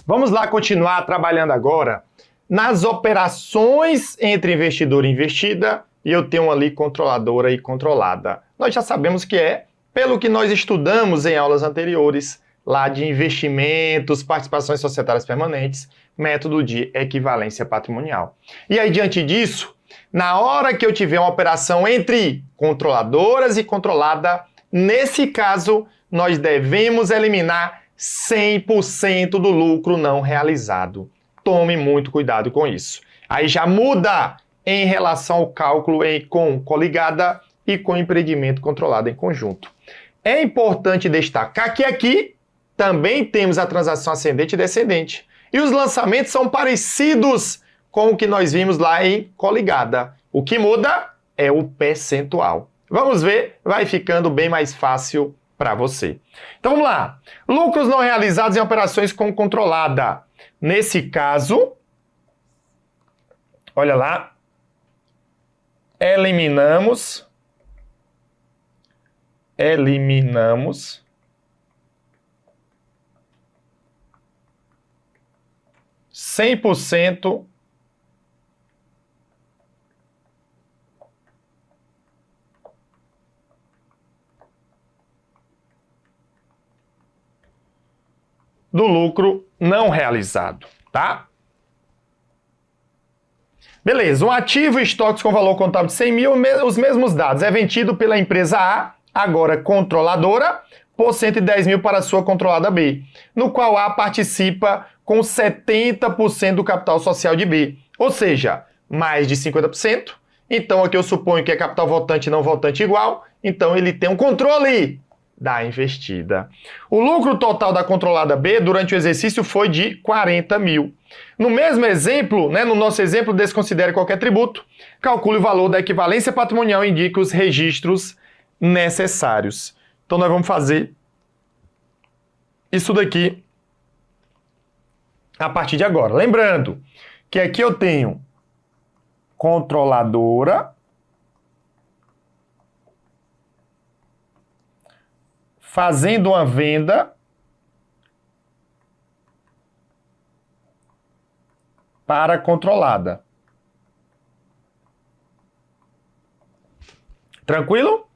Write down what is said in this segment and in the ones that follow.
Vamos lá continuar trabalhando agora nas operações entre investidor e investida, e eu tenho ali controladora e controlada. Nós já sabemos que é, pelo que nós estudamos em aulas anteriores, lá de investimentos, participações societárias permanentes, método de equivalência patrimonial. E aí, diante disso, na hora que eu tiver uma operação entre controladoras e controlada, nesse caso, nós devemos eliminar 100% do lucro não realizado. Tome muito cuidado com isso. Aí já muda em relação ao cálculo com coligada e com empreendimento controlado em conjunto. É importante destacar que aqui também temos a transação ascendente e descendente. E os lançamentos são parecidos com o que nós vimos lá em coligada. O que muda é o percentual. Vamos ver, vai ficando bem mais fácil para você. Então vamos lá. Lucros não realizados em operações com controlada. Nesse caso, olha lá, eliminamos 100% do lucro não realizado, tá? Beleza, um ativo estoques com valor contábil de 100 mil, os mesmos dados. É vendido pela empresa A, agora controladora, por 110 mil para a sua controlada B, no qual A participa com 70% do capital social de B, ou seja, mais de 50%. Então aqui eu suponho que é capital voltante e não voltante igual, então ele tem um controle da investida. O lucro total da controlada B durante o exercício foi de 40 mil. No mesmo exemplo, no nosso exemplo, desconsidere qualquer tributo, calcule o valor da equivalência patrimonial e indique os registros necessários. Então nós vamos fazer isso daqui a partir de agora. Lembrando que aqui eu tenho controladora fazendo uma venda para controlada. Tranquilo?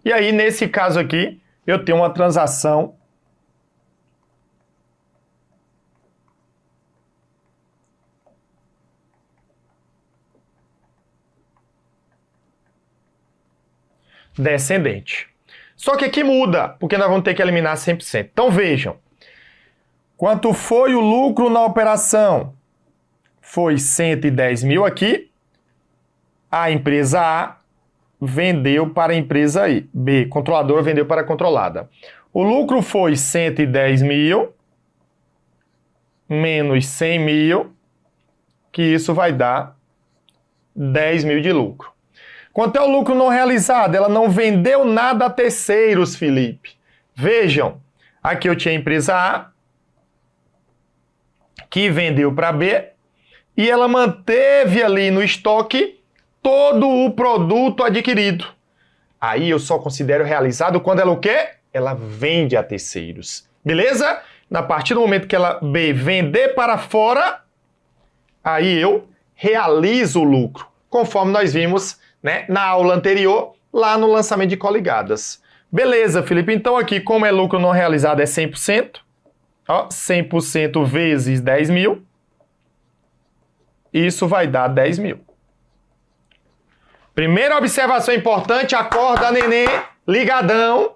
E aí, nesse caso aqui, eu tenho uma transação descendente. Só que aqui muda, porque nós vamos ter que eliminar 100%. Então vejam, quanto foi o lucro na operação? Foi 110 mil aqui, a empresa A vendeu para a empresa B, controladora vendeu para a controlada. O lucro foi 110 mil menos 100 mil, que isso vai dar 10 mil de lucro. Quanto é o lucro não realizado? Ela não vendeu nada a terceiros, Felipe. Vejam, aqui eu tinha a empresa A, que vendeu para B, e ela manteve ali no estoque todo o produto adquirido. Aí eu só considero realizado quando ela o quê? Ela vende a terceiros. Beleza? A partir do momento que ela B vender para fora, aí eu realizo o lucro, conforme nós vimos na aula anterior, lá no lançamento de coligadas. Beleza, Felipe, então aqui, como é lucro não realizado, é 100%. Ó, 100% vezes 10 mil. Isso vai dar 10 mil. Primeira observação importante, acorda, neném, ligadão.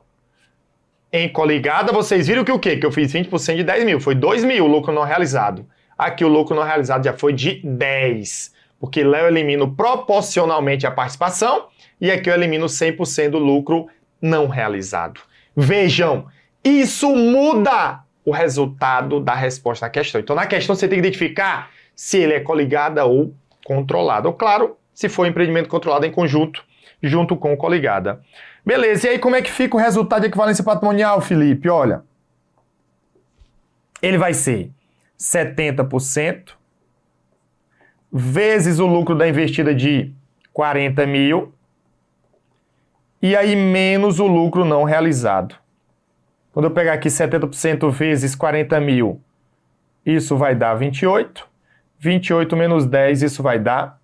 Em coligada, vocês viram que o quê? Que eu fiz 20% de 10 mil. Foi 2 mil o lucro não realizado. Aqui o lucro não realizado já foi de 10. Porque lá eu elimino proporcionalmente a participação e aqui eu elimino 100% do lucro não realizado. Vejam, isso muda o resultado da resposta à questão. Então, na questão, você tem que identificar se ele é coligada ou controlada. Ou, claro, se for empreendimento controlado em conjunto, junto com coligada. Beleza, e aí como é que fica o resultado de equivalência patrimonial, Felipe? Olha, ele vai ser 70% vezes o lucro da investida de 40 mil e aí menos o lucro não realizado. Quando eu pegar aqui 70% vezes 40 mil, isso vai dar 28. 28 menos 10, isso vai dar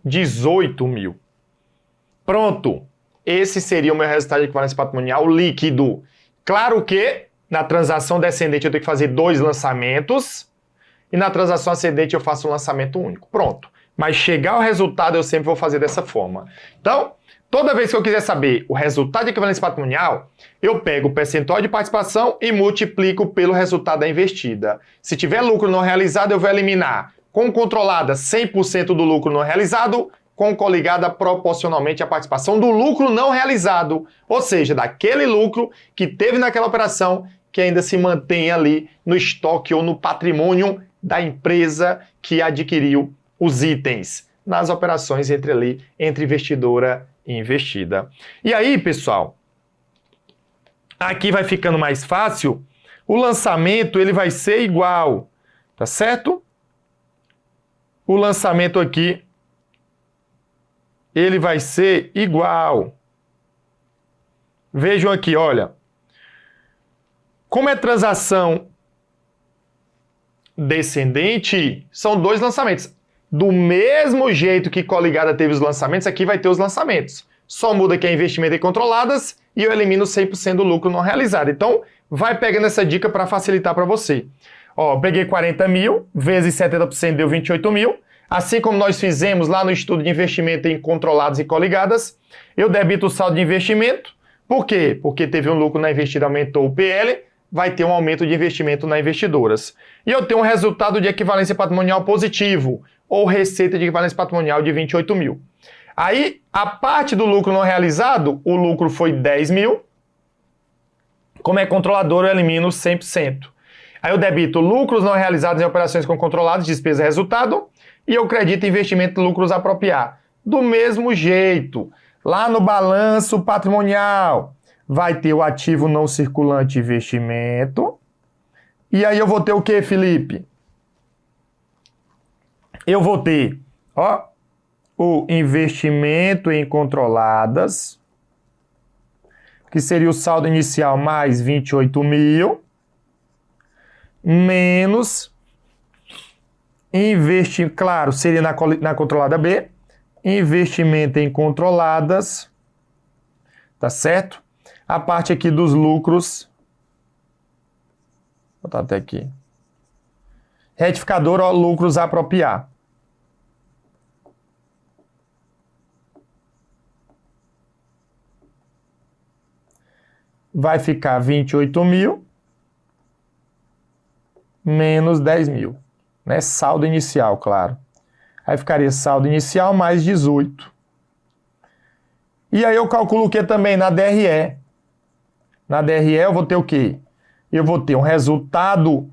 18 mil. Pronto. Esse seria o meu resultado de equivalência patrimonial líquido. Claro que na transação descendente eu tenho que fazer 2 lançamentos e na transação ascendente eu faço um lançamento único. Pronto. Mas chegar ao resultado eu sempre vou fazer dessa forma. Então, toda vez que eu quiser saber o resultado de equivalência patrimonial, eu pego o percentual de participação e multiplico pelo resultado da investida. Se tiver lucro não realizado, eu vou eliminar com controlada 100% do lucro não realizado, com coligada proporcionalmente à participação do lucro não realizado, ou seja, daquele lucro que teve naquela operação que ainda se mantém ali no estoque ou no patrimônio da empresa que adquiriu os itens nas operações entre investidora e investida. E aí, pessoal, aqui vai ficando mais fácil. O lançamento ele vai ser igual, tá certo? O lançamento aqui ele vai ser igual. Vejam aqui, olha. Como é transação descendente, são 2 lançamentos. Do mesmo jeito que coligada teve os lançamentos, aqui vai ter os lançamentos. Só muda que é investimento em controladas e eu elimino 100% do lucro não realizado. Então, vai pegando essa dica para facilitar para você. Ó, peguei 40 mil, vezes 70% deu 28 mil. Assim como nós fizemos lá no estudo de investimento em controladas e coligadas, eu debito o saldo de investimento. Por quê? Porque teve um lucro na investida, aumentou o PL, vai ter um aumento de investimento nas investidoras. E eu tenho um resultado de equivalência patrimonial positivo, ou receita de equivalência patrimonial de 28 mil. Aí, a parte do lucro não realizado, o lucro foi 10 mil. Como é controlador, eu elimino 100%. Aí eu debito lucros não realizados em operações com controlados, despesa e resultado, e eu credito investimento de lucros apropriar. Do mesmo jeito, lá no balanço patrimonial, vai ter o ativo não circulante investimento. E aí eu vou ter o que, Felipe? Eu vou ter, ó, o investimento em controladas, que seria o saldo inicial mais 28 mil, menos claro, seria na controlada B, investimento em controladas, tá certo? A parte aqui dos lucros, vou botar até aqui, retificador, ó, lucros a apropriar. Vai ficar 28 mil menos 10 mil. Né? Saldo inicial, claro. Aí ficaria saldo inicial mais 18. E aí eu calculo o que também? Na DRE. Na DRE eu vou ter o quê? Eu vou ter um resultado,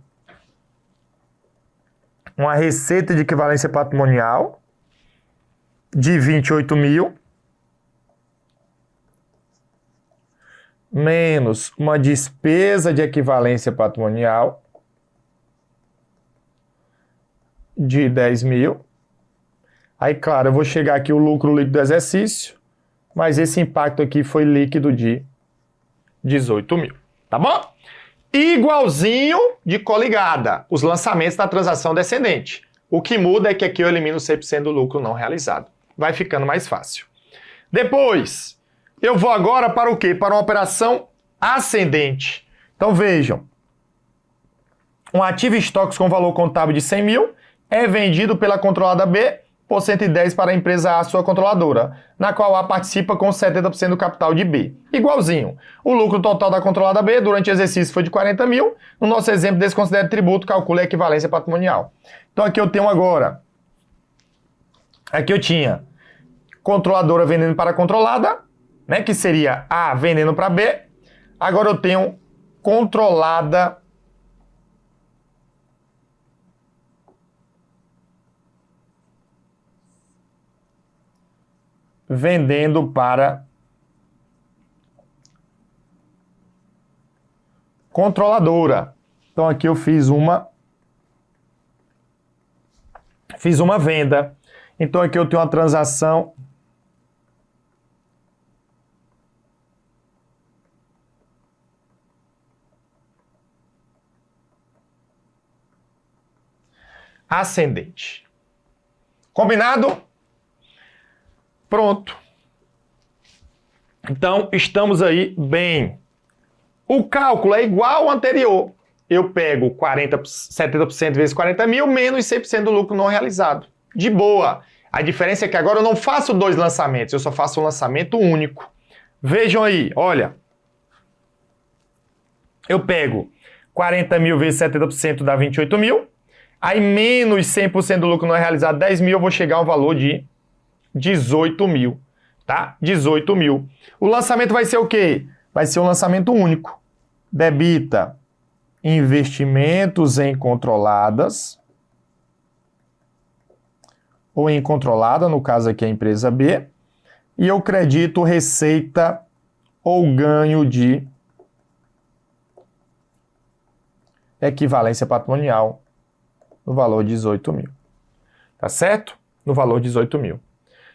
uma receita de equivalência patrimonial de 28 mil menos uma despesa de equivalência patrimonial de 10 mil. Aí, claro, eu vou chegar aqui o lucro líquido do exercício, mas esse impacto aqui foi líquido de 18 mil, tá bom? Igualzinho de coligada, os lançamentos da transação descendente. O que muda é que aqui eu elimino 100% do lucro não realizado. Vai ficando mais fácil. Depois, eu vou agora para o quê? Para uma operação ascendente. Então vejam, um ativo em estoques com valor contábil de 100 mil é vendido pela controlada B por 110 para a empresa A, sua controladora, na qual A participa com 70% do capital de B. Igualzinho, o lucro total da controlada B durante o exercício foi de 40 mil. No nosso exemplo, desconsidera tributo, calcula a equivalência patrimonial. Então aqui eu tenho agora, aqui eu tinha controladora vendendo para a controlada, né, que seria A vendendo para B. Agora eu tenho controlada vendendo para controladora. Então aqui eu fiz uma venda. Então aqui eu tenho uma transação ascendente. Combinado? Pronto. Então, estamos aí bem. O cálculo é igual ao anterior. Eu pego 70% vezes 40 mil menos 100% do lucro não realizado. De boa. A diferença é que agora eu não faço 2 lançamentos, eu só faço um lançamento único. Vejam aí, olha. Eu pego 40 mil vezes 70% dá 28 mil. Aí menos 100% do lucro não realizado, 10 mil, eu vou chegar a um valor de 18 mil. Tá? 18 mil. O lançamento vai ser o quê? Vai ser um lançamento único. Debita investimentos em controladas, ou em controlada, no caso aqui a empresa B, e eu credito receita ou ganho de equivalência patrimonial no valor de 18 mil. Tá certo? No valor de 18 mil.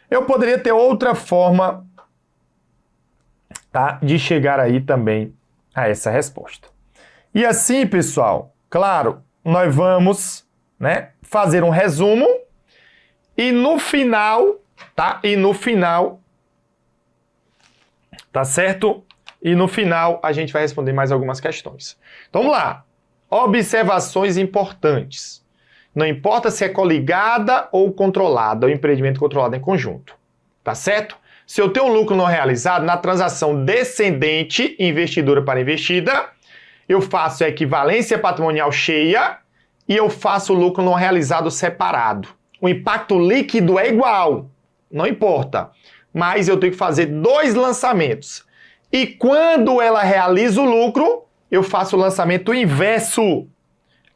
Eu poderia ter outra forma, tá, de chegar aí também a essa resposta. E assim, pessoal, claro, nós vamos, né, fazer um resumo e no final, tá? E no final, tá certo? E no final a gente vai responder mais algumas questões. Então vamos lá. Observações importantes. Não importa se é coligada ou controlada, o empreendimento controlado em conjunto. Tá certo? Se eu tenho um lucro não realizado, na transação descendente, investidora para investida, eu faço a equivalência patrimonial cheia e eu faço o lucro não realizado separado. O impacto líquido é igual, não importa. Mas eu tenho que fazer 2 lançamentos. E quando ela realiza o lucro, eu faço o lançamento inverso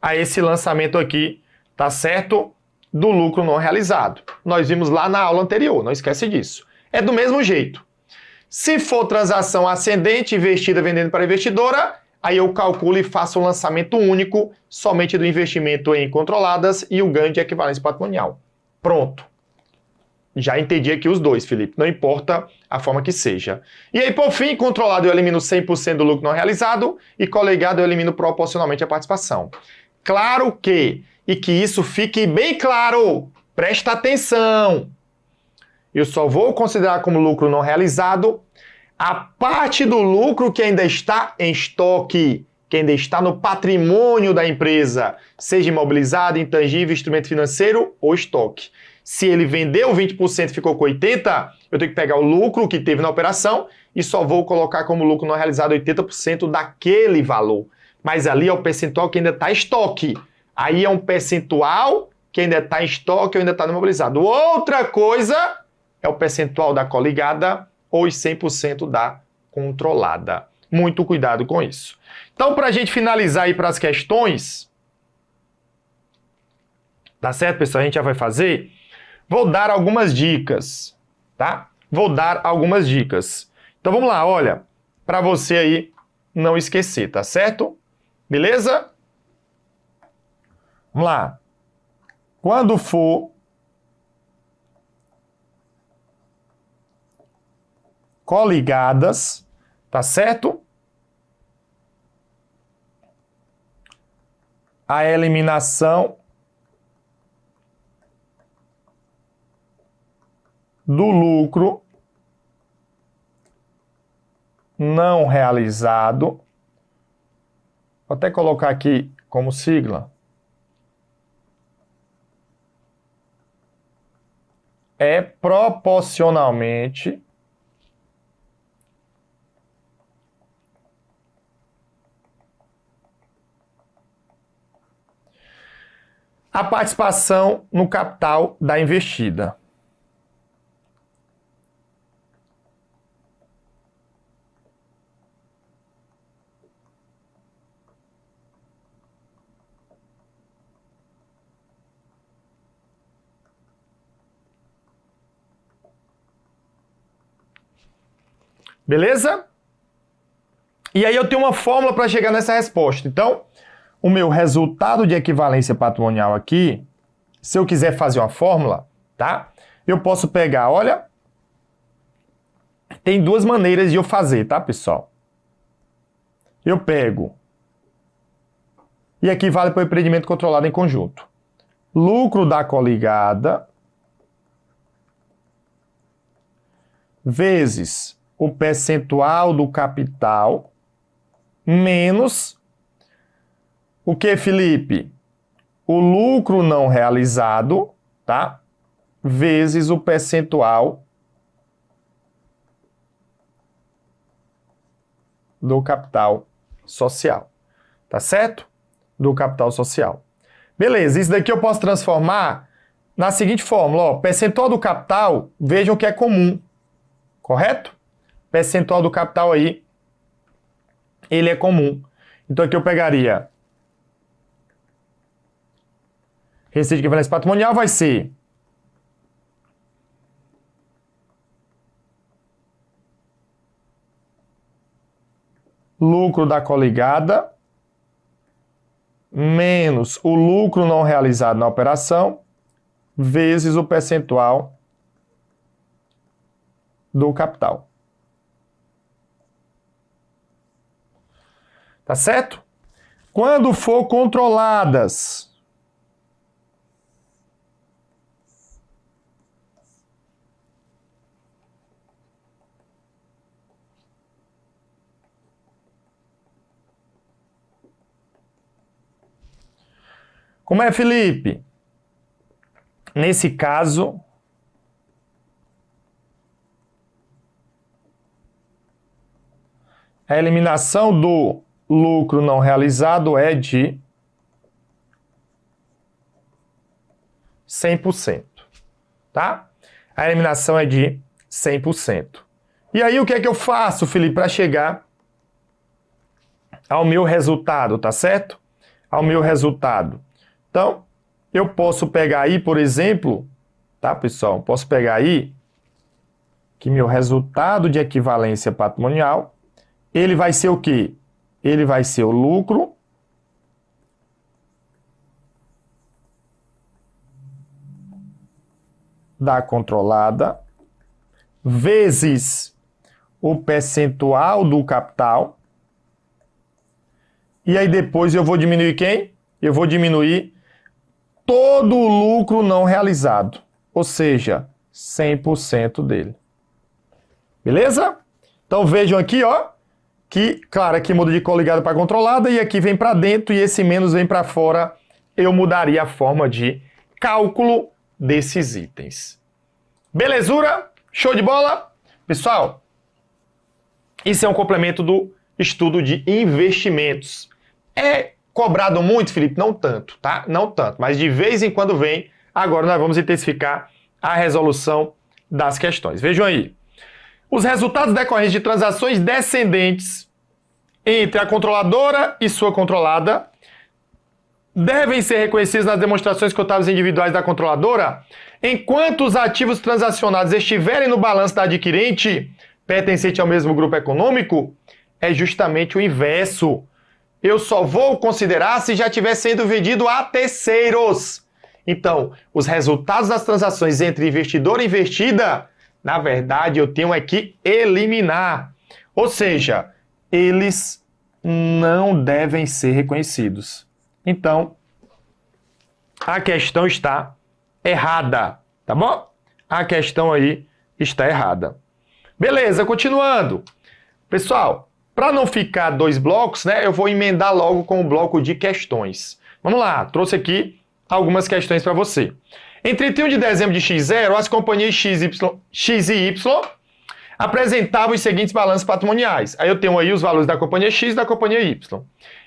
a esse lançamento aqui, tá certo? Do lucro não realizado. Nós vimos lá na aula anterior, não esquece disso. É do mesmo jeito. Se for transação ascendente, investida vendendo para investidora, aí eu calculo e faço um lançamento único somente do investimento em controladas e o ganho de equivalência patrimonial. Pronto. Já entendi aqui os dois, Felipe. Não importa a forma que seja. E aí, por fim, controlado eu elimino 100% do lucro não realizado e coligado eu elimino proporcionalmente a participação. Claro que, e que isso fique bem claro, presta atenção. Eu só vou considerar como lucro não realizado a parte do lucro que ainda está em estoque, que ainda está no patrimônio da empresa, seja imobilizado, intangível, instrumento financeiro ou estoque. Se ele vendeu 20% e ficou com 80%, eu tenho que pegar o lucro que teve na operação e só vou colocar como lucro não realizado 80% daquele valor. Mas ali é o percentual que ainda está em estoque. Aí é um percentual que ainda está em estoque ou ainda está no imobilizado. Outra coisa é o percentual da coligada ou os 100% da controlada. Muito cuidado com isso. Então, para a gente finalizar aí para as questões, tá certo, pessoal? A gente já vai fazer. Vou dar algumas dicas, tá? Vou dar algumas dicas. Então, vamos lá, olha, para você aí não esquecer, tá certo? Beleza? Vamos lá. Quando for coligadas, tá certo? A eliminação do lucro não realizado, vou até colocar aqui como sigla, é proporcionalmente a participação no capital da investida. Beleza? E aí eu tenho uma fórmula para chegar nessa resposta. Então, o meu resultado de equivalência patrimonial aqui, se eu quiser fazer uma fórmula, tá? Eu posso pegar, olha, tem 2 maneiras de eu fazer, tá, pessoal? Eu pego, e aqui vale para o empreendimento controlado em conjunto. lucro da coligada vezes o percentual do capital menos o que, Felipe? O lucro não realizado, tá? Vezes o percentual do capital social. Tá certo? Do capital social. Beleza, isso daqui eu posso transformar na seguinte fórmula, ó, percentual do capital, vejam que é comum, correto? Percentual do capital aí, ele é comum. Então aqui eu pegaria receita de equivalência patrimonial vai ser lucro da coligada menos o lucro não realizado na operação vezes o percentual do capital. Tá certo? Quando for controladas, como é, Felipe? Nesse caso, a eliminação do lucro não realizado é de 100%, tá? A eliminação é de 100%. E aí o que é que eu faço, Felipe, para chegar ao meu resultado, tá certo? Ao meu resultado. Então, eu posso pegar aí, por exemplo, tá, pessoal? Posso pegar aí que meu resultado de equivalência patrimonial, ele vai ser o quê? Ele vai ser o lucro da controlada vezes o percentual do capital. E aí depois eu vou diminuir quem? Eu vou diminuir todo o lucro não realizado, ou seja, 100% dele. Beleza? Então vejam aqui, ó, que, claro, aqui muda de coligada para controlada e aqui vem para dentro e esse menos vem para fora. Eu mudaria a forma de cálculo desses itens. Belezura? Show de bola? Pessoal, isso é um complemento do estudo de investimentos. É cobrado muito, Felipe? Não tanto, tá? Não tanto, mas de vez em quando vem. Agora nós vamos intensificar a resolução das questões. Vejam aí. Os resultados decorrentes de transações descendentes entre a controladora e sua controlada devem ser reconhecidos nas demonstrações contábeis individuais da controladora enquanto os ativos transacionados estiverem no balanço da adquirente pertencente ao mesmo grupo econômico. É justamente o inverso. Eu só vou considerar se já estiver sendo vendido a terceiros. Então, os resultados das transações entre investidor e investida, na verdade, eu tenho que eliminar. Ou seja, eles não devem ser reconhecidos. Então, a questão está errada, tá bom? A questão aí está errada. Beleza, continuando. Pessoal, para não ficar dois blocos, né, eu vou emendar logo com o bloco de questões. Vamos lá, trouxe aqui algumas questões para você. Em 31 de dezembro de X0, as companhias X e Y apresentavam os seguintes balanços patrimoniais. Aí eu tenho aí os valores da companhia X e da companhia Y.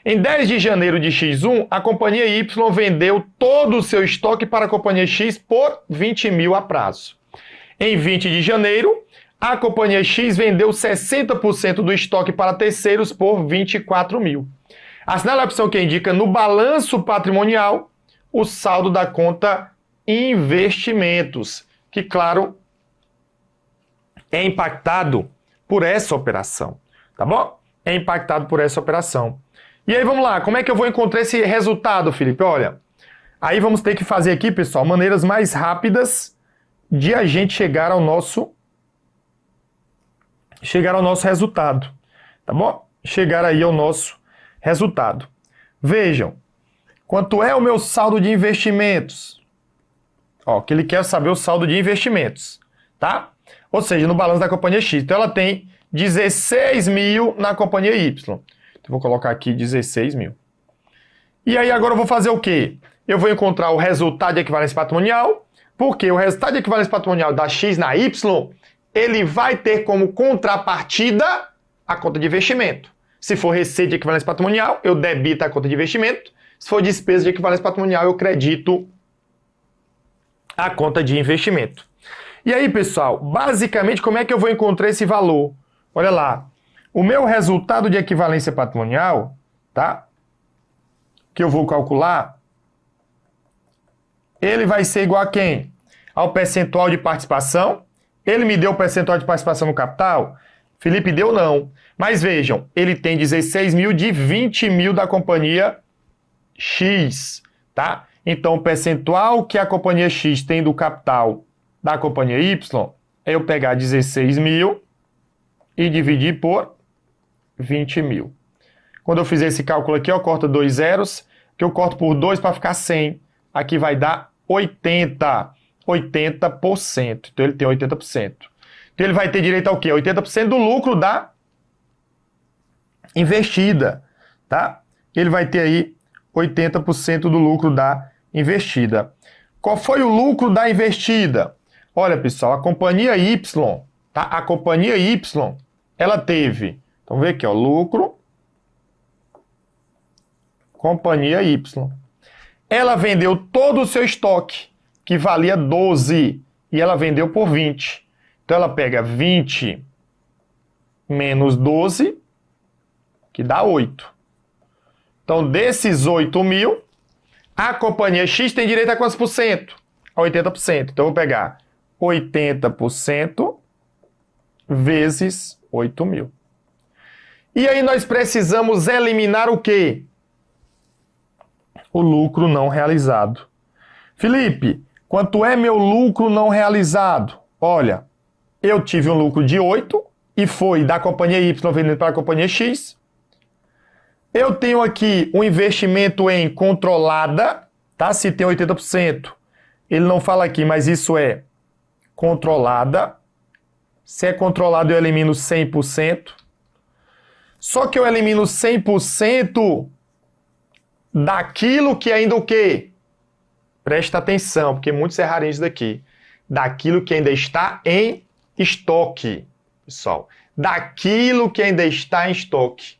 Em 10 de janeiro de X1, a companhia Y vendeu todo o seu estoque para a companhia X por 20 mil a prazo. Em 20 de janeiro, a companhia X vendeu 60% do estoque para terceiros por 24 mil. Assinale a opção que indica no balanço patrimonial o saldo da conta investimentos, que, claro, é impactado por essa operação, tá bom? É impactado por essa operação. E aí, vamos lá, como é que eu vou encontrar esse resultado, Felipe? Olha, aí vamos ter que fazer aqui, pessoal, maneiras mais rápidas de a gente chegar ao nosso resultado, tá bom? Chegar aí ao nosso resultado. Vejam, quanto é o meu saldo de investimentos? Ó, que ele quer saber o saldo de investimentos, tá? Ou seja, no balanço da companhia X. Então ela tem 16 mil na companhia Y. Então eu vou colocar aqui 16 mil. E aí agora eu vou fazer o quê? Eu vou encontrar o resultado de equivalência patrimonial, porque o resultado de equivalência patrimonial da X na Y, ele vai ter como contrapartida a conta de investimento. Se for receita de equivalência patrimonial, eu debito a conta de investimento. Se for despesa de equivalência patrimonial, eu credito a conta de investimento. E aí, pessoal, basicamente, como é que eu vou encontrar esse valor? Olha lá, o meu resultado de equivalência patrimonial, tá? Que eu vou calcular, ele vai ser igual a quem? Ao percentual de participação. Ele me deu o percentual de participação no capital? Felipe deu não. Mas vejam, ele tem 16 mil de 20 mil da companhia X, tá? Então, o percentual que a companhia X tem do capital da companhia Y é eu pegar 16 mil e dividir por 20 mil. Quando eu fizer esse cálculo aqui, eu corto 2 zeros, que eu corto por 2 para ficar 100. Aqui vai dar 80%. Então, ele tem 80%. Então, ele vai ter direito ao quê? 80% do lucro da investida, tá? Ele vai ter aí 80% do lucro da investida. Qual foi o lucro da investida? Olha, pessoal, a companhia Y, tá? A companhia Y, ela teve, então vê aqui, ó, lucro, companhia Y. Ela vendeu todo o seu estoque, que valia 12, e ela vendeu por 20. Então, ela pega 20 menos 12, que dá 8. Então, desses 8 mil, a companhia X tem direito a quantos por cento? A 80%. Então, eu vou pegar 80% vezes 8 mil. E aí, nós precisamos eliminar o quê? O lucro não realizado. Felipe, quanto é meu lucro não realizado? Olha, eu tive um lucro de 8 e foi da companhia Y vendendo para a companhia X. Eu tenho aqui um investimento em controlada, tá? Se tem 80%, ele não fala aqui, mas isso é controlada. Se é controlado, eu elimino 100%. Só que eu elimino 100% daquilo que ainda o quê? Presta atenção, porque muitos errarem isso daqui. Daquilo que ainda está em estoque, pessoal. Daquilo que ainda está em estoque.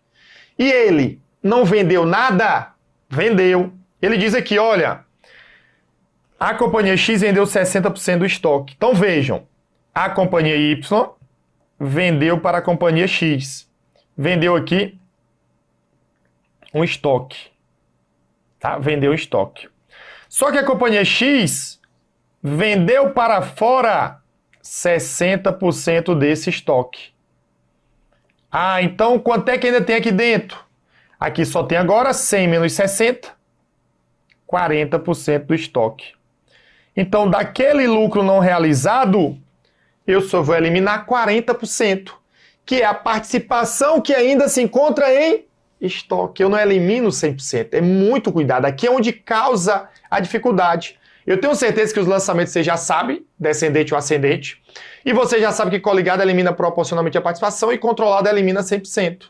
E ele não vendeu nada? Vendeu. Ele diz aqui, olha, a companhia X vendeu 60% do estoque. Então vejam, a companhia Y vendeu para a companhia X. Vendeu aqui um estoque. Tá? Vendeu um estoque. Só que a companhia X vendeu para fora 60% desse estoque. Ah, então quanto é que ainda tem aqui dentro? Aqui só tem agora 100 menos 60, 40% do estoque. Então, daquele lucro não realizado, eu só vou eliminar 40%, que é a participação que ainda se encontra em estoque. Eu não elimino 100%. É muito cuidado. Aqui é onde causa a dificuldade. Eu tenho certeza que os lançamentos você já sabe, descendente ou ascendente, e você já sabe que coligado elimina proporcionalmente a participação e controlado elimina 100%.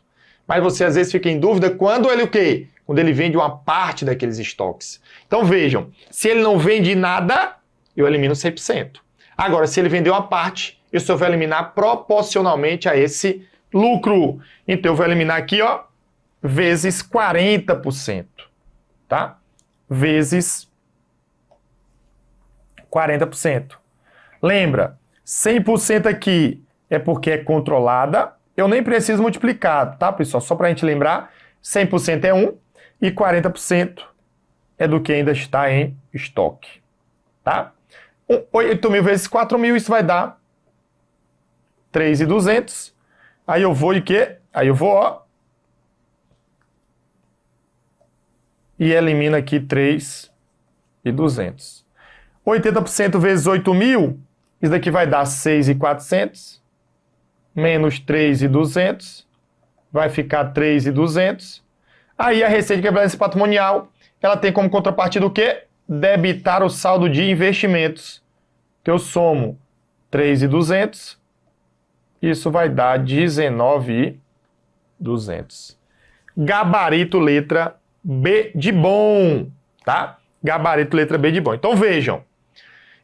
Mas você às vezes fica em dúvida quando ele o quê? Quando ele vende uma parte daqueles estoques. Então vejam, se ele não vende nada, eu elimino 100%. Agora, se ele vendeu uma parte, eu só vou eliminar proporcionalmente a esse lucro. Então eu vou eliminar aqui, ó, vezes 40%, tá? Vezes 40%. Lembra, 100% aqui é porque é controlada. Eu nem preciso multiplicar, tá, pessoal? Só para a gente lembrar, 100% é 1 e 40% é do que ainda está em estoque, tá? 8 mil vezes 4 mil, isso vai dar 3.200. Aí eu vou e quê? Aí eu vou, ó, e elimina aqui 3.200. 80% vezes 8 mil, isso daqui vai dar 6.400, menos 3.200, vai ficar 3.200. Aí a receita de equivalência patrimonial, ela tem como contrapartida o quê? debitar o saldo de investimentos. Então eu somo 3.200, isso vai dar 19.200. Gabarito letra B de bom, tá? Gabarito letra B de bom. Então vejam,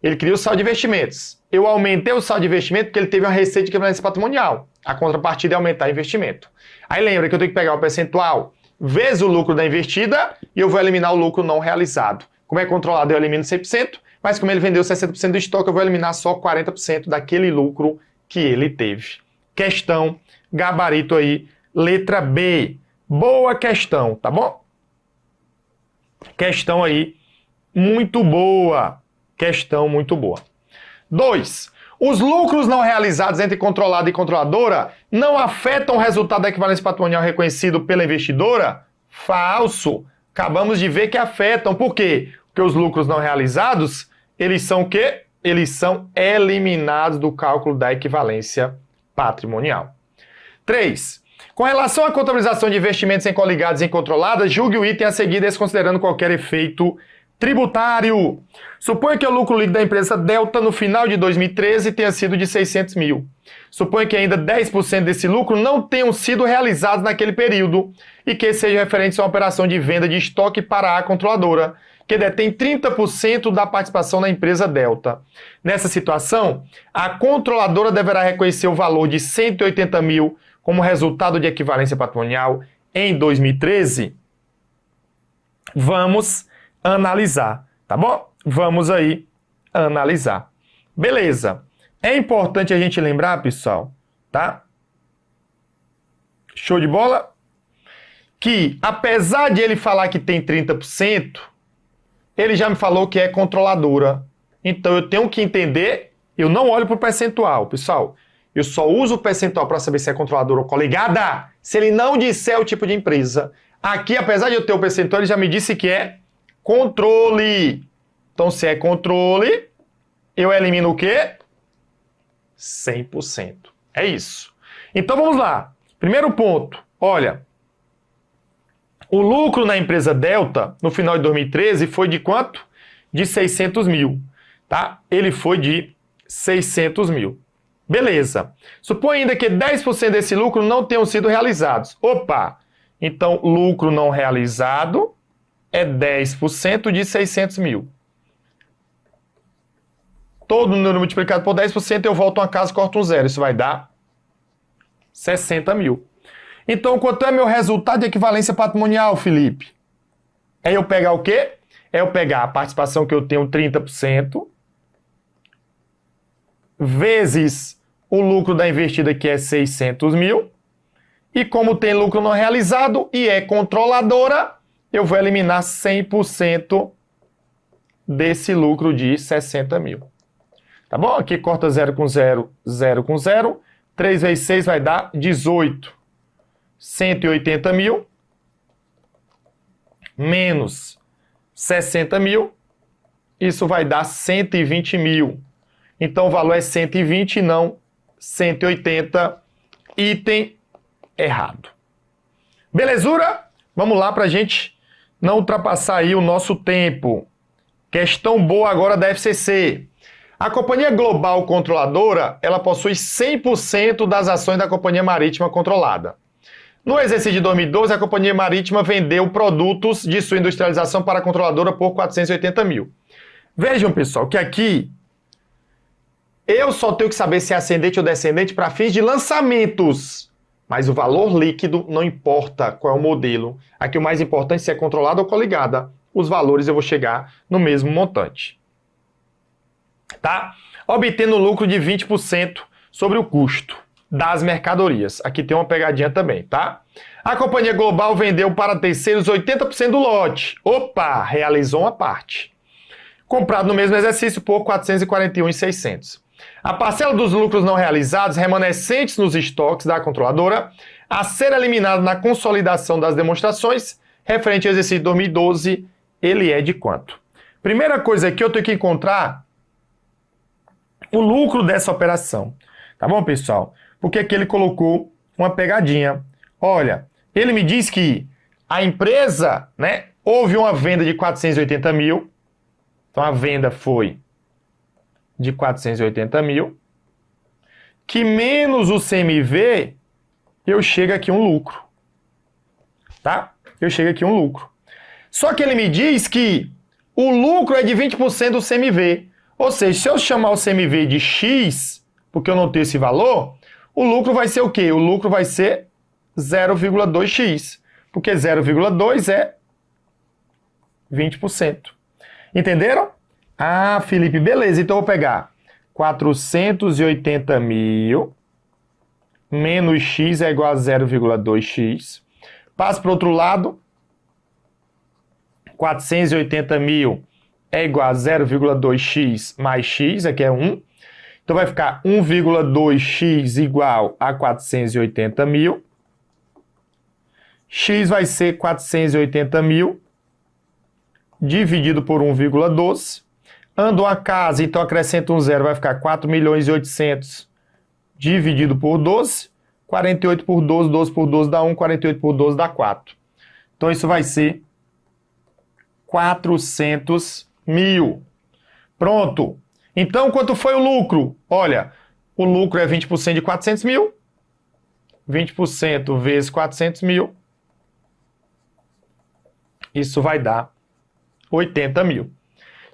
ele cria o saldo de investimentos. Eu aumentei o saldo de investimento porque ele teve uma receita de equivalência patrimonial. A contrapartida é aumentar o investimento. Aí lembra que eu tenho que pegar o percentual vezes o lucro da investida e eu vou eliminar o lucro não realizado. Como é controlado, eu elimino 100%, mas como ele vendeu 60% do estoque, eu vou eliminar só 40% daquele lucro que ele teve. Questão, gabarito aí, letra B. Boa questão, tá bom? Questão aí, muito boa. Questão muito boa. 2. Os lucros não realizados entre controlado e controladora não afetam o resultado da equivalência patrimonial reconhecido pela investidora? Falso. Acabamos de ver que afetam. Por quê? Porque os lucros não realizados, eles são o quê? Eles são eliminados do cálculo da equivalência patrimonial. 3. Com relação à contabilização de investimentos em coligados e em controladas, julgue o item a seguir desconsiderando qualquer efeito tributário. Suponha que o lucro líquido da empresa Delta no final de 2013 tenha sido de 600 mil. Suponha que ainda 10% desse lucro não tenham sido realizados naquele período e que seja referente a uma operação de venda de estoque para a controladora, que detém 30% da participação na empresa Delta. Nessa situação, a controladora deverá reconhecer o valor de 180 mil como resultado de equivalência patrimonial em 2013? Vamos analisar, tá bom? Vamos aí analisar. Beleza. É importante a gente lembrar, pessoal, tá? Show de bola? Que, apesar de ele falar que tem 30%, ele já me falou que é controladora. Então, eu tenho que entender, eu não olho para o percentual, pessoal. Eu só uso o percentual para saber se é controladora ou coligada, se ele não disser o tipo de empresa. Aqui, apesar de eu ter o percentual, ele já me disse que é controle. Então, se é controle, eu elimino o quê? 100%. É isso. Então, vamos lá. Primeiro ponto. Olha, o lucro na empresa Delta, no final de 2013, foi de quanto? De 600 mil. Tá? Ele foi de 600 mil. Beleza. Supõe ainda que 10% desse lucro não tenham sido realizados. Opa! Então, lucro não realizado é 10% de 600 mil. Todo número multiplicado por 10%, eu volto uma casa e corto um zero. Isso vai dar 60 mil. Então, quanto é meu resultado de equivalência patrimonial, Felipe? É eu pegar o quê? É eu pegar a participação que eu tenho 30%, vezes o lucro da investida, que é 600 mil. E como tem lucro não realizado e é controladora, eu vou eliminar 100% desse lucro de 60 mil. Tá bom? Aqui corta 0 com 0, 0 com 0. 3 vezes 6 vai dar 18. 180 mil menos 60 mil. Isso vai dar 120 mil. Então o valor é 120 e não 180. Item errado. Belezura? Vamos lá para a gente não ultrapassar aí o nosso tempo. Questão boa agora da FCC. A Companhia Global Controladora, ela possui 100% das ações da Companhia Marítima Controlada. No exercício de 2012, a Companhia Marítima vendeu produtos de sua industrialização para a controladora por 480 mil. Vejam, pessoal, que aqui eu só tenho que saber se é ascendente ou descendente para fins de lançamentos. Mas o valor líquido não importa qual é o modelo. Aqui o mais importante é se é controlada ou coligada. Os valores eu vou chegar no mesmo montante. Tá? Obtendo lucro de 20% sobre o custo das mercadorias. Aqui tem uma pegadinha também, tá? A Companhia Global vendeu para terceiros 80% do lote. Opa! Realizou uma parte. Comprado no mesmo exercício por 441.600. A parcela dos lucros não realizados remanescentes nos estoques da controladora a ser eliminado na consolidação das demonstrações referente ao exercício de 2012, ele é de quanto? Primeira coisa aqui, eu tenho que encontrar o lucro dessa operação. Tá bom, pessoal? Porque aqui ele colocou uma pegadinha. Olha, ele me diz que a empresa, né, houve uma venda de 480 mil, Então, a venda foi de 480 mil, que menos o CMV, eu chego aqui um lucro. Tá? Eu chego aqui um lucro. Só que ele me diz que o lucro é de 20% do CMV. Ou seja, se eu chamar o CMV de X, porque eu não tenho esse valor, o lucro vai ser o quê? O lucro vai ser 0,2x. Porque 0,2 é 20%. Entenderam? Ah, Felipe, beleza. Então eu vou pegar 480 mil menos x é igual a 0,2x. Passo para o outro lado. 480 mil é igual a 0,2x mais x, aqui é 1. Então vai ficar 1,2x igual a 480 mil. X vai ser 480 mil dividido por 1,12. Ando a casa, então acrescento um zero, vai ficar 4.800.000 dividido por 12. 48 por 12, 12 por 12 dá 1, 48 por 12 dá 4. Então isso vai ser 400 mil. Pronto. Então, quanto foi o lucro? Olha, o lucro é 20% de 400 mil. 20% vezes 400 mil. Isso vai dar 80 mil.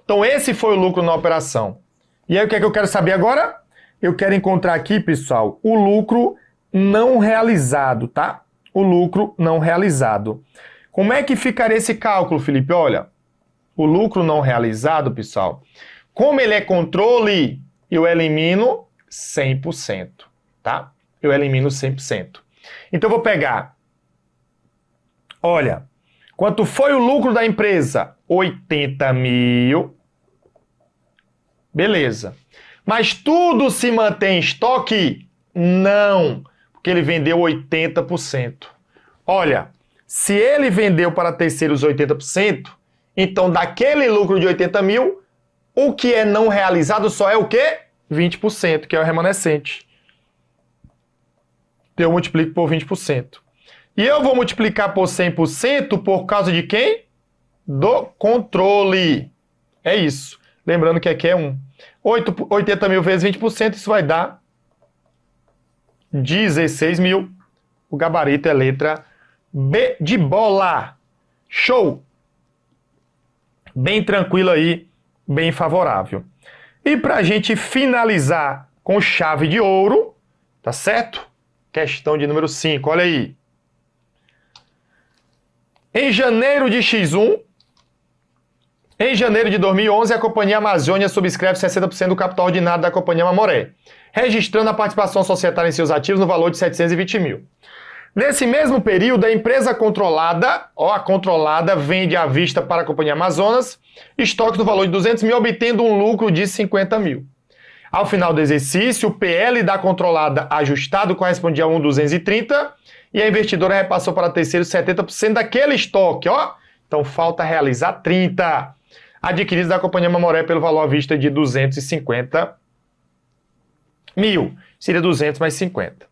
Então, esse foi o lucro na operação. E aí, o que é que eu quero saber agora? Eu quero encontrar aqui, pessoal, o lucro não realizado, tá? O lucro não realizado. Como é que ficaria esse cálculo, Felipe? Olha, o lucro não realizado, pessoal, como ele é controle, eu elimino 100%, tá? Eu elimino 100%. Então, eu vou pegar, olha, quanto foi o lucro da empresa? 80 mil. Beleza. Mas tudo se mantém em estoque? Não, porque ele vendeu 80%. Olha, se ele vendeu para terceiros 80%, então daquele lucro de 80 mil, o que é não realizado só é o quê? 20%, que é o remanescente. Então eu multiplico por 20%. E eu vou multiplicar por 100% por causa de quem? Do controle. É isso. Lembrando que aqui é 1. 80 mil vezes 20%, isso vai dar 16 mil. O gabarito é letra B de bola. Show! Bem tranquilo aí, bem favorável. E para a gente finalizar com chave de ouro, tá certo? Questão de número 5, olha aí. Em janeiro de X1, em janeiro de 2011, a Companhia Amazônia subscreve 60% do capital ordinário da Companhia Mamoré, registrando a participação societária em seus ativos no valor de 720 mil. Nesse mesmo período, a empresa controlada, a controlada vende à vista para a Companhia Amazonas estoques no valor de 200 mil, obtendo um lucro de 50 mil. Ao final do exercício, o PL da controlada ajustado correspondia a 1.230 e a investidora repassou para terceiros 70% daquele estoque, ó. Então falta realizar 30, adquiridos da Companhia Mamoré pelo valor à vista de 250 mil. Seria 200 mais 50.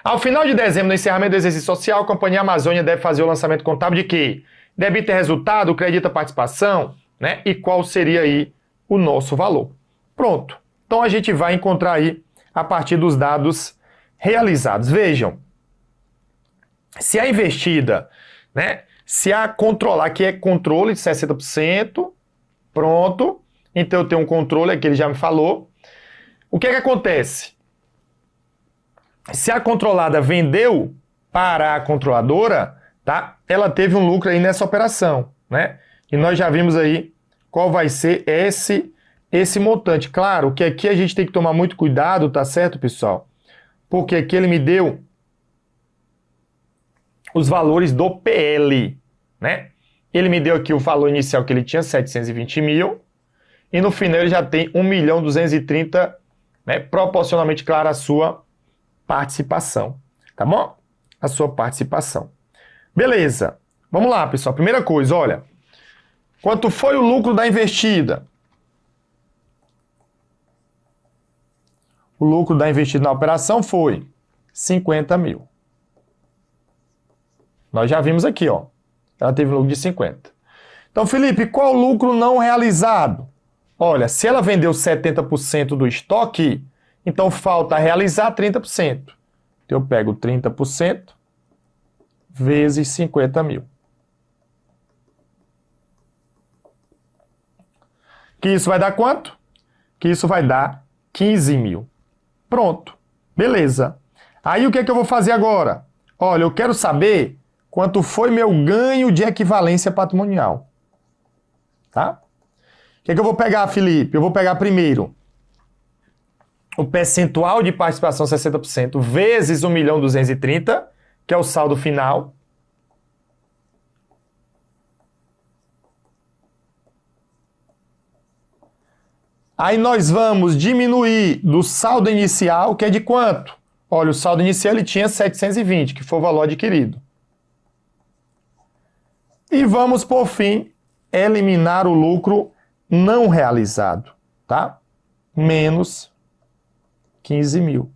Ao final de dezembro, no encerramento do exercício social, a Companhia Amazônia deve fazer o lançamento contábil de quê? Débito e resultado, crédito e participação, né? E qual seria aí o nosso valor? Pronto. Então a gente vai encontrar aí a partir dos dados realizados. Vejam, se a investida, né? Se a controlar, que é controle de 60%, pronto. Então eu tenho um controle, aqui ele já me falou. O que é que acontece? Se a controlada vendeu para a controladora, tá? Ela teve um lucro aí nessa operação, né? E nós já vimos aí qual vai ser esse montante. Claro que aqui a gente tem que tomar muito cuidado, tá certo, pessoal? Porque aqui ele me deu os valores do PL, né? Ele me deu aqui o valor inicial que ele tinha, 720 mil, e no final ele já tem 1.230.000, né? Proporcionalmente, claro, a sua participação, tá bom? A sua participação. Beleza. Vamos lá, pessoal. Primeira coisa, olha. Quanto foi o lucro da investida? O lucro da investida na operação foi 50 mil. Nós já vimos aqui, ó. Ela teve um lucro de 50. Então, Felipe, qual o lucro não realizado? olha, se ela vendeu 70% do estoque, então falta realizar 30%. Então eu pego 30% vezes 50 mil. Que isso vai dar quanto? Que isso vai dar 15 mil. Pronto. Beleza. Aí o que é que eu vou fazer agora? Olha, eu quero saber quanto foi meu ganho de equivalência patrimonial. Tá? O que é que eu vou pegar, Felipe? Eu vou pegar primeiro o percentual de participação 60% vezes 1.230.000, que é o saldo final. Aí nós vamos diminuir do saldo inicial, que é de quanto? Olha, o saldo inicial ele tinha 720, que foi o valor adquirido. E vamos, por fim, eliminar o lucro não realizado, tá? Menos 15 mil.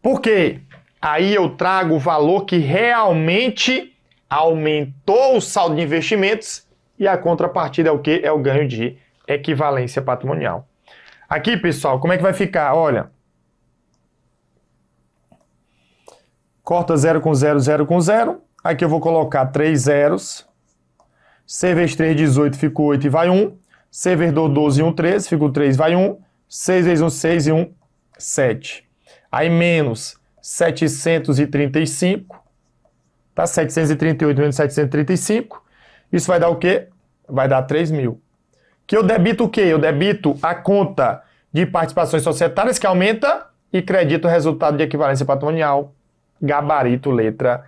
Por quê? Aí eu trago o valor que realmente aumentou o saldo de investimentos e a contrapartida é o quê? É o ganho de equivalência patrimonial. Aqui, pessoal, como é que vai ficar? Olha, corta 0 com 0, 0 com 0. Aqui eu vou colocar 3 zeros. C vezes 3, 18, fica 8 e vai 1. C vezes 2, 12 e 1, 13, fica 3 vai 1. 6 vezes 1, 6 e 1, 7. Aí menos 735. Tá? 738 menos 735. Isso vai dar o quê? Vai dar 3 mil. Que eu debito o quê? Eu debito a conta de participações societárias que aumenta e credito o resultado de equivalência patrimonial. Gabarito letra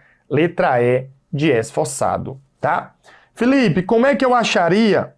E de esforçado, tá? Felipe, como é que eu acharia?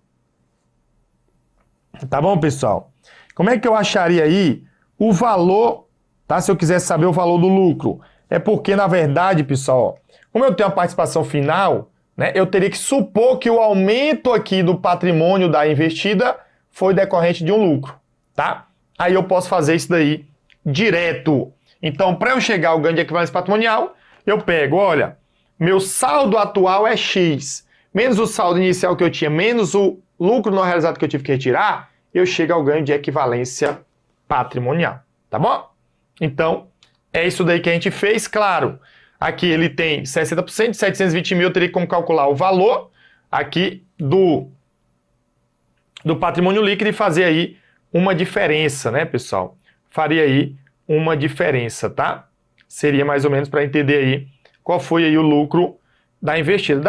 Tá bom, pessoal? Como é que eu acharia aí o valor, tá? Se eu quiser saber o valor do lucro. É porque, na verdade, pessoal, como eu tenho a participação final, né, eu teria que supor que o aumento aqui do patrimônio da investida foi decorrente de um lucro, tá? Aí eu posso fazer isso daí direto. Então, para eu chegar ao ganho de equivalência patrimonial, eu pego, olha, meu saldo atual é X, menos o saldo inicial que eu tinha, menos o lucro não realizado que eu tive que retirar, eu chego ao ganho de equivalência patrimonial, tá bom? Então, é isso daí que a gente fez, claro. Aqui ele tem 60%, 720 mil, eu teria como calcular o valor aqui do patrimônio líquido e fazer aí uma diferença, né, pessoal? Faria aí uma diferença, tá? Seria mais ou menos para entender aí qual foi aí o lucro da investida.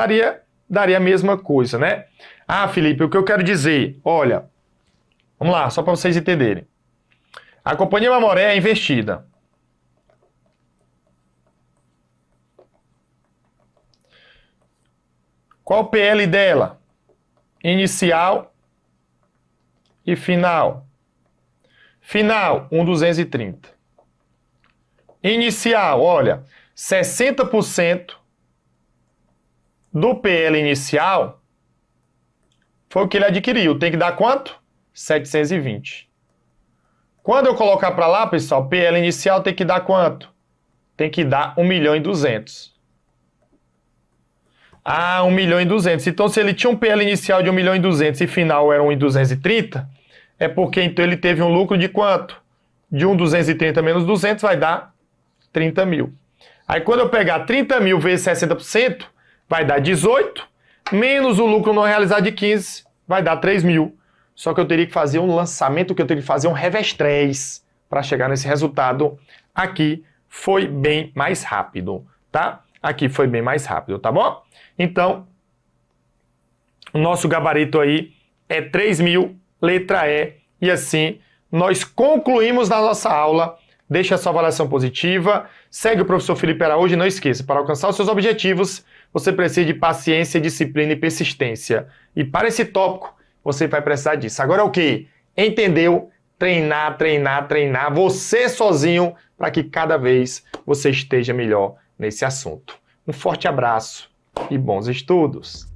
Daria a mesma coisa, né? Ah, Felipe, o que eu quero dizer, olha, vamos lá, só para vocês entenderem. A Companhia Mamoré é investida. Qual o PL dela? Inicial e final. Final, 1.230. Inicial, olha, 60% do PL inicial foi o que ele adquiriu. Tem que dar quanto? 720. Quando eu colocar para lá, pessoal, PL inicial tem que dar quanto? Tem que dar 1.200.000. Ah, 1.200.000. Então, se ele tinha um PL inicial de 1.200.000 e final era 1.230, é porque então ele teve um lucro de quanto? De 1.230 menos 200 vai dar 30 mil. Aí, quando eu pegar 30 mil vezes 60%, vai dar 18, menos o lucro não realizado de 15, vai dar 3 mil. Só que eu teria que fazer um lançamento, que eu teria que fazer um revestrez para chegar nesse resultado. Aqui foi bem mais rápido, tá? Aqui foi bem mais rápido, tá bom? Então, o nosso gabarito aí é 3 mil, letra E, e assim nós concluímos na nossa aula. Deixa a sua avaliação positiva, segue o professor Felipe Araújo e não esqueça, para alcançar os seus objetivos, você precisa de paciência, disciplina e persistência. E para esse tópico, você vai precisar disso. Agora é o quê? Entendeu? Treinar, treinar, treinar, você sozinho, para que cada vez você esteja melhor nesse assunto. Um forte abraço e bons estudos!